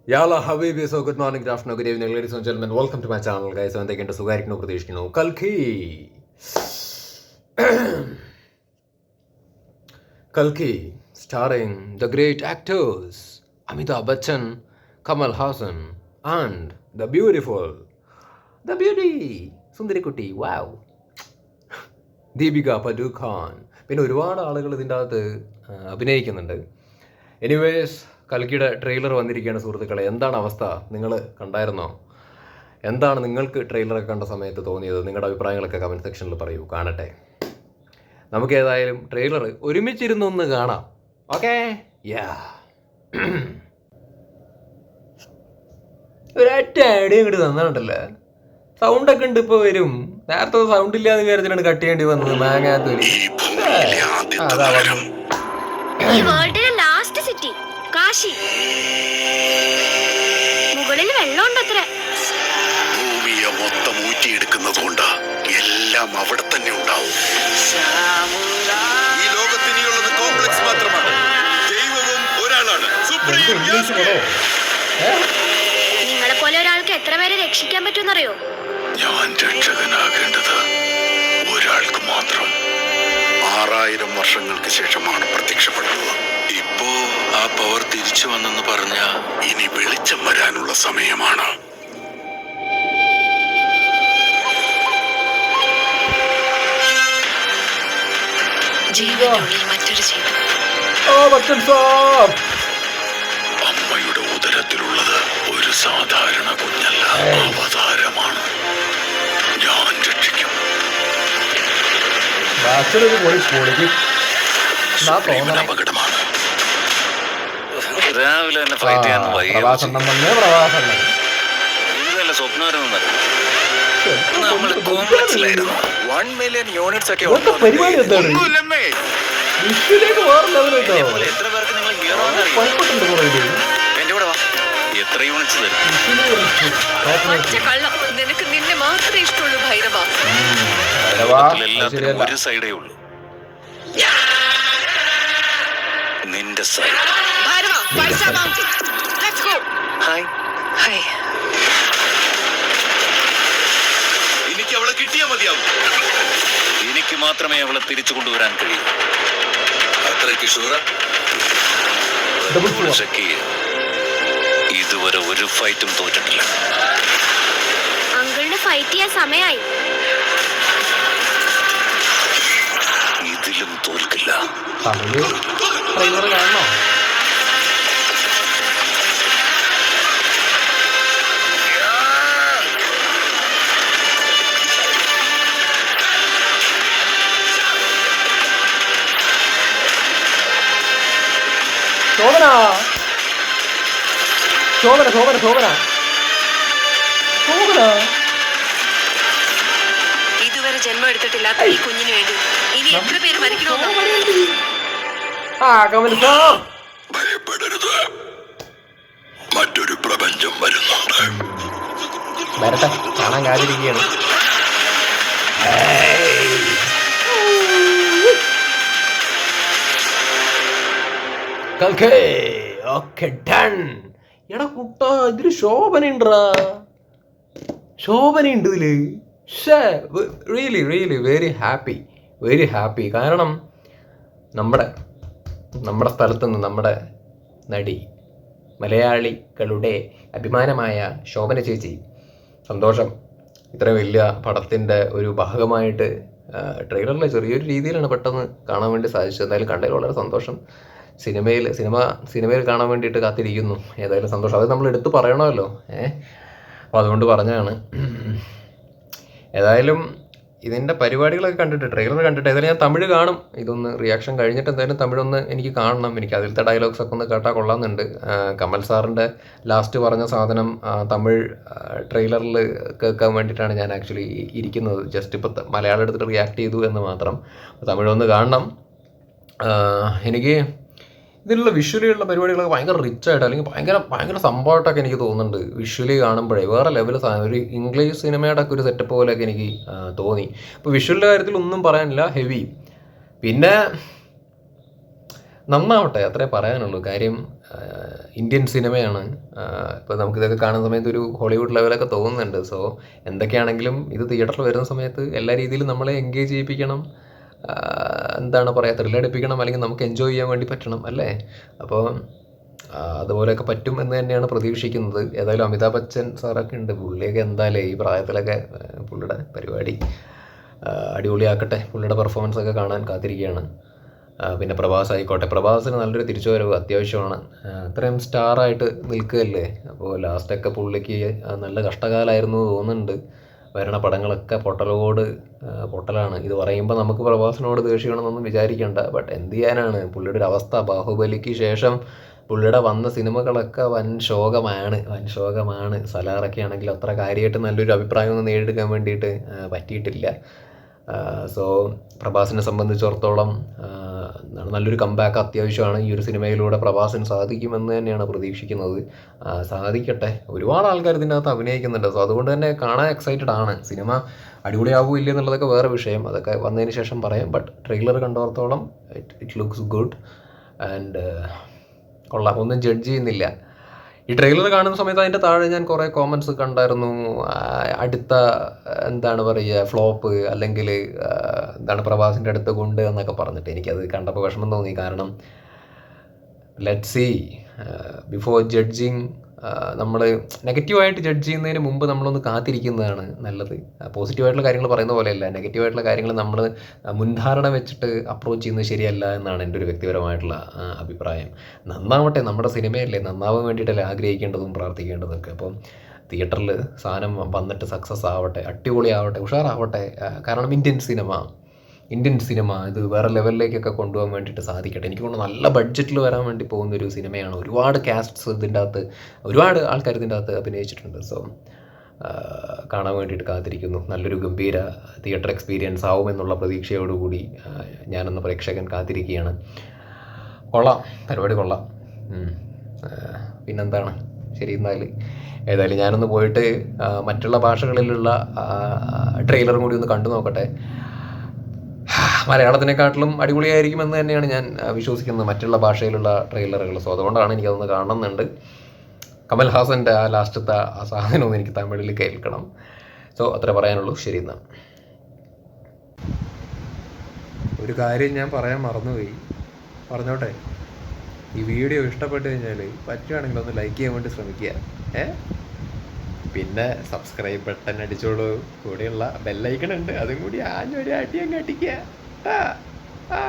Yalla Habibi, so good morning, good afternoon, good evening, ladies and gentlemen. Welcome to my channel, guys. എന്തൊക്കെയുണ്ട് സുഖമായിരിക്കുന്നു പ്രതീക്ഷിക്കുന്നു. കൽക്കി starring the great actors Amitabh Bachchan, Kamal Hassan and the beauty സുന്ദരിക്കുട്ടി, wow, Deepika Padukone. പിന്നെ ഒരുപാട് ആളുകൾ ഇതിൻ്റെ അകത്ത് അഭിനയിക്കുന്നുണ്ട്. Anyways, കൽക്കിയുടെ trailer വന്നിരിക്കുകയാണ് സുഹൃത്തുക്കളെ. എന്താണ് അവസ്ഥ? നിങ്ങൾ കണ്ടായിരുന്നോ? എന്താണ് നിങ്ങൾക്ക് ട്രെയിലറൊക്കെ കണ്ട സമയത്ത് തോന്നിയത്? നിങ്ങളുടെ അഭിപ്രായങ്ങളൊക്കെ കമൻറ്റ് സെക്ഷനിൽ പറയൂ, കാണട്ടെ. നമുക്ക് ഏതായാലും ട്രെയിലർ ഒരുമിച്ചിരുന്ന് ഒന്ന് കാണാം. ഓക്കെ, യാ. ഒരൊറ്റ ഐഡിയ ഇങ്ങോട്ട് തന്നിട്ടുണ്ടല്ലേ. സൗണ്ടൊക്കെ ഉണ്ട്, ഇപ്പോൾ വരും. നേരത്തെ സൗണ്ട് ഇല്ലാതെ വിചാരിച്ചിട്ടാണ് കട്ട് ചെയ്യേണ്ടി വന്നത്. മാങ്ങാത്തൊലി അതാ വന്നു. കാശി മുകളിൽ വെള്ളമുണ്ടത്ര. ഭൂമിയെ മൊത്തം ഊറ്റിയെടുക്കുന്നതുകൊണ്ട് എല്ലാം അവിടെ തന്നെ ഉണ്ടാവും. ഈ ലോകത്തിനിയുള്ളത് കോംപ്ലക്സ് മാത്രമാണ്. ദൈവവും ഒരാളാണ്. നിങ്ങളെ പോലെ ഒരാൾക്ക് എത്ര പേരെ രക്ഷിക്കാൻ പറ്റുമെന്നറിയോ? ഞാൻ രക്ഷകനാകേണ്ടത് ഒരാൾക്ക് മാത്രം. 6000 വർഷങ്ങൾക്ക് ശേഷമാണ് പ്രത്യക്ഷപ്പെടുന്നത്. ഇപ്പോ ആ പവർ തിരിച്ചു വന്നെന്ന് പറഞ്ഞ ഇനി വെളിച്ചം വരാനുള്ള സമയമാണ്. മറ്റൊരു ജീവിതം. അമ്മയുടെ ഉദരത്തിലുള്ളത് ഒരു സാധാരണ കുഞ്ഞല്ല, അവതാരമാണ്. ഞാൻ രക്ഷിക്കും. അപകടമാണ്. രാവിലെ തന്നെ ഫ്ലൈറ്റ് ചെയ്യാൻ സ്വപ്നമായിരുന്നു. നമ്മള് കോംപ്ലക്സിലായിരുന്നു. 1 മില്യൺ യൂണിറ്റ്സ് ഒക്കെ എത്ര പേർക്ക് നിങ്ങൾ ഹീറോ എന്റെ കൂടെ വാ. എത്ര യൂണിറ്റ്സ് തരും? നിനക്ക് നിന്നെ മാത്രമേ ഇഷ്ടമുള്ളൂ ഭൈരവ. എല്ലാത്തിനും ഒരു സൈഡേ ഉള്ളൂ, നിന്റെ സൈഡ്. Hi hi. എനിക്ക് അവളെ കിട്ടിയാൽ മതിയാവും. എനിക്ക് മാത്രമേ അവളെ തിരിച്ചു കൊണ്ടുവരാൻ കഴിയൂ. അത്രയ്ക്ക് ഷൂറ? ഇതുവരെ ഒരു ഫൈറ്റും തോറ്റിട്ടില്ല. അങ്കിളിന് ഫൈറ്റ് ചെയ്യാൻ സമയമായി. ഇതിലും തോൽക്കില്ല. ഇതുവരെ ജന്മം എടുത്തിട്ടില്ലാത്ത ഈ കുഞ്ഞിന് വേണ്ടി ഇനി എത്ര പേര് മരിക്കണമെന്നോ? ഭയപ്പെടരുത്, മറ്റൊരു പ്രപഞ്ചം വരുന്നുണ്ട്. വരട്ടെ, കാണാൻ കാത്തിരിക്കുകയാണ്. എടാ കുട്ട, ഇതില് ശോഭനയുണ്ട് ഇതില്. Really really very happy. കാരണം നമ്മുടെ സ്ഥലത്ത് നിന്ന് നമ്മുടെ നടി, മലയാളികളുടെ അഭിമാനമായ ശോഭന ചേച്ചി, സന്തോഷം. ഇത്രയും വലിയ പടത്തിൻ്റെ ഒരു ഭാഗമായിട്ട് ട്രെയിലറിൽ ചെറിയൊരു രീതിയിലാണ് പെട്ടെന്ന് കാണാൻ വേണ്ടി സാധിച്ചത്. എന്തായാലും കണ്ടതിൽ വളരെ സന്തോഷം. സിനിമയിൽ കാണാൻ വേണ്ടിയിട്ട് കാത്തിരിക്കുന്നു. ഏതായാലും സന്തോഷം. അത് നമ്മൾ എടുത്തു പറയണമല്ലോ. അപ്പോൾ അതുകൊണ്ട് പറഞ്ഞതാണ്. ഏതായാലും ഇതിൻ്റെ പരിപാടികളൊക്കെ കണ്ടിട്ട്, ട്രെയിലർ കണ്ടിട്ട്, ഏതായാലും ഞാൻ തമിഴ് കാണും. ഇതൊന്ന് റിയാക്ഷൻ കഴിഞ്ഞിട്ട് എന്തായാലും തമിഴൊന്ന് എനിക്ക് കാണണം. എനിക്ക് അതിലത്തെ ഡയലോഗ്സൊക്കെ ഒന്ന് കേട്ടാൽ കൊള്ളാമെന്നുണ്ട്. കമൽ സാറിൻ്റെ ലാസ്റ്റ് പറഞ്ഞ സാധനം തമിഴ് ട്രെയിലറിൽ കേൾക്കാൻ വേണ്ടിയിട്ടാണ് ഞാൻ ആക്ച്വലി ഇരിക്കുന്നത്. ജസ്റ്റ് ഇപ്പോൾ മലയാളം എടുത്തിട്ട് റിയാക്ട് ചെയ്തു എന്ന് മാത്രം. തമിഴൊന്ന് കാണണം. എനിക്ക് ഇതിലുള്ള വിഷ്വലിയുള്ള പരിപാടികളൊക്കെ ഭയങ്കര റിച്ചായിട്ട്, അല്ലെങ്കിൽ ഭയങ്കര സംഭവമായിട്ടൊക്കെ എനിക്ക് തോന്നുന്നുണ്ട്. വിഷ്വലി കാണുമ്പോഴേ വേറെ ലെവൽ സാധനം, ഒരു ഇംഗ്ലീഷ് സിനിമയുടെ ഒക്കെ ഒരു സെറ്റപ്പ് പോലെയൊക്കെ എനിക്ക് തോന്നി. ഇപ്പോൾ വിഷ്വലിൻ്റെ കാര്യത്തിൽ ഒന്നും പറയാനില്ല, ഹെവി. പിന്നെ നന്നാവട്ടെ, അത്രേ പറയാനുള്ളൂ. കാര്യം ഇന്ത്യൻ സിനിമയാണ്. ഇപ്പോൾ നമുക്കിതൊക്കെ കാണുന്ന സമയത്ത് ഒരു ഹോളിവുഡ് ലെവലൊക്കെ തോന്നുന്നുണ്ട്. സോ എന്തൊക്കെയാണെങ്കിലും ഇത് തിയേറ്ററിൽ വരുന്ന സമയത്ത് എല്ലാ രീതിയിലും നമ്മളെ എൻഗേജ് ചെയ്യിപ്പിക്കണം, എന്താണ് പറയുക, ത്രില്ലടിപ്പിക്കണം, അല്ലെങ്കിൽ നമുക്ക് എൻജോയ് ചെയ്യാൻ വേണ്ടി പറ്റണം അല്ലേ? അപ്പോൾ അതുപോലെയൊക്കെ പറ്റും എന്ന് തന്നെയാണ് പ്രതീക്ഷിക്കുന്നത്. ഏതായാലും അമിതാഭ് ബച്ചൻ സാറൊക്കെ ഉണ്ട്, പുള്ളിയൊക്കെ എന്തായാലും ഈ പ്രായത്തിലൊക്കെ പുള്ളിയുടെ പരിപാടി അടിപൊളിയാക്കട്ടെ. പുള്ളിയുടെ പെർഫോമൻസ് ഒക്കെ കാണാൻ കാത്തിരിക്കുകയാണ്. പിന്നെ പ്രഭാസ് ആയിക്കോട്ടെ, പ്രഭാസിന് നല്ലൊരു തിരിച്ചുവരവ് അത്യാവശ്യമാണ്. അത്രയും സ്റ്റാറായിട്ട് നിൽക്കുകയല്ലേ. അപ്പോൾ ലാസ്റ്റൊക്കെ പുള്ളിക്ക് നല്ല കഷ്ടകാലമായിരുന്നു തോന്നുന്നുണ്ട്. വരണ പടങ്ങളൊക്കെ പൊട്ടലാണ്. ഇത് പറയുമ്പോൾ നമുക്ക് പ്രഭാസിനോട് ദേഷ്യമാണെന്നൊന്നും വിചാരിക്കേണ്ട. ബട്ട് എന്ത് ചെയ്യാനാണ്, പുള്ളിയുടെ ഒരു അവസ്ഥ. ബാഹുബലിക്ക് ശേഷം പുള്ളിയുടെ വന്ന സിനിമകളൊക്കെ വൻ ശോകമാണ്. സലാറൊക്കെ ആണെങ്കിൽ അത്ര കാര്യമായിട്ട് നല്ലൊരു അഭിപ്രായമൊന്നും നേടിയെടുക്കാൻ വേണ്ടിയിട്ട് പറ്റിയിട്ടില്ല. സോ പ്രഭാസിനെ സംബന്ധിച്ചിടത്തോളം നല്ലൊരു കംബാക്ക് അത്യാവശ്യമാണ്. ഈ ഒരു സിനിമയിലൂടെ പ്രഭാസിന് സാധിക്കുമെന്ന് തന്നെയാണ് പ്രതീക്ഷിക്കുന്നത്. സാധിക്കട്ടെ. ഒരുപാട് ആൾക്കാർ ഇതിൻ്റെ അകത്ത് അഭിനയിക്കുന്നുണ്ട്. സോ അതുകൊണ്ട് തന്നെ കാണാൻ എക്സൈറ്റഡ് ആണ്. സിനിമ അടിപൊളിയാവൂ ഇല്ല എന്നുള്ളതൊക്കെ വേറെ വിഷയം, അതൊക്കെ വന്നതിന് ശേഷം പറയാം. ബട്ട് ട്രെയിലർ കണ്ടോടത്തോളം ഇറ്റ് ലുക്സ് ഗുഡ് ആൻഡ് കൊള്ളാം. ഒന്നും ജഡ്ജ് ചെയ്യുന്നില്ല. ഈ ട്രെയിലർ കാണുന്ന സമയത്ത് അതിൻ്റെ താഴെ ഞാൻ കുറേ കോമൻസ് കണ്ടായിരുന്നു. അടുത്ത എന്താണ് പറയുക, ഫ്ലോപ്പ്, അല്ലെങ്കിൽ പ്രഭാസിൻ്റെ അടുത്ത് കൊണ്ട് എന്നൊക്കെ പറഞ്ഞിട്ട്. എനിക്കത് കണ്ടപ്പോൾ വിഷമം തോന്നി. കാരണം ലെറ്റ് സീ ബിഫോർ ജഡ്ജിങ്. നമ്മൾ നെഗറ്റീവായിട്ട് ജഡ്ജ് ചെയ്യുന്നതിന് മുമ്പ് നമ്മളൊന്ന് കാത്തിരിക്കുന്നതാണ് നല്ലത്. പോസിറ്റീവായിട്ടുള്ള കാര്യങ്ങൾ പറയുന്ന പോലെയല്ല, നെഗറ്റീവായിട്ടുള്ള കാര്യങ്ങൾ നമ്മൾ മുൻധാരണ വെച്ചിട്ട് അപ്രോച്ച് ചെയ്യുന്നത് ശരിയല്ല എന്നാണ് എൻ്റെ ഒരു വ്യക്തിപരമായിട്ടുള്ള അഭിപ്രായം. നന്നാവട്ടെ, നമ്മുടെ സിനിമയല്ലേ, നന്നാവാൻ വേണ്ടിയിട്ടല്ലേ ആഗ്രഹിക്കേണ്ടതും പ്രാർത്ഥിക്കേണ്ടതൊക്കെ. അപ്പം തിയേറ്ററിൽ സാധനം വന്നിട്ട് സക്സസ് ആവട്ടെ, അടിപൊളിയാവട്ടെ, ഉഷാറാവട്ടെ. കാരണം ഇന്ത്യൻ സിനിമ ഇത് വേറെ ലെവലിലേക്കൊക്കെ കൊണ്ടുപോകാൻ വേണ്ടിയിട്ട് സാധിക്കട്ടെ. എനിക്ക് തോന്നുന്നു നല്ല ബഡ്ജറ്റിൽ വരാൻ വേണ്ടി പോകുന്നൊരു സിനിമയാണ്. ഒരുപാട് കാസ്റ്റ്സ് ഇതിൻ്റെ അകത്ത്, ഒരുപാട് ആൾക്കാർ ഇതിൻ്റെ അകത്ത് അഭിനയിച്ചിട്ടുണ്ട്. സോ കാണാൻ വേണ്ടിയിട്ട് കാത്തിരിക്കുന്നു. നല്ലൊരു ഗംഭീര തിയേറ്റർ എക്സ്പീരിയൻസ് ആവുമെന്നുള്ള പ്രതീക്ഷയോടുകൂടി ഞാനെന്ന പ്രേക്ഷകൻ കാത്തിരിക്കുകയാണ്. കൊള്ളാം, പരിപാടി കൊള്ളാം. പിന്നെന്താണ്, ശരി എന്നാൽ ഏതായാലും ഞാനൊന്ന് പോയിട്ട് മറ്റുള്ള ഭാഷകളിലുള്ള ട്രെയിലറും കൂടി ഒന്ന് കണ്ടു നോക്കട്ടെ. മലയാളത്തിനെക്കാട്ടിലും അടിപൊളിയായിരിക്കുമെന്ന് തന്നെയാണ് ഞാൻ വിശ്വസിക്കുന്നത് മറ്റുള്ള ഭാഷയിലുള്ള ട്രെയിലറുകൾ. സോ അതുകൊണ്ടാണ് എനിക്കതൊന്ന് കാണണമെന്നുണ്ട്. കമൽ ഹാസൻ്റെ ആ ലാസ്റ്റത്തെ ആ സാധനമൊന്നും എനിക്ക് തമിഴിൽ കേൾക്കണം. സോ അത്ര പറയാനുള്ളൂ. ശരി എന്നാൽ. ഒരു കാര്യം ഞാൻ പറയാൻ മറന്നുപോയി, പറഞ്ഞോട്ടെ. ഈ വീഡിയോ ഇഷ്ടപ്പെട്ട് കഴിഞ്ഞാൽ പറ്റുകയാണെങ്കിൽ ഒന്ന് ലൈക്ക് ചെയ്യാൻ വേണ്ടി ശ്രമിക്കുക. പിന്നെ സബ്സ്ക്രൈബ് ബട്ടൺ അടിച്ചോളൂ. കൂടെയുള്ള ബെല്ലൈക്കൺ ഉണ്ട്, അതും കൂടി ആഞ്ഞൊരു അടിയങ്ങ് അടിക്കുക. ആ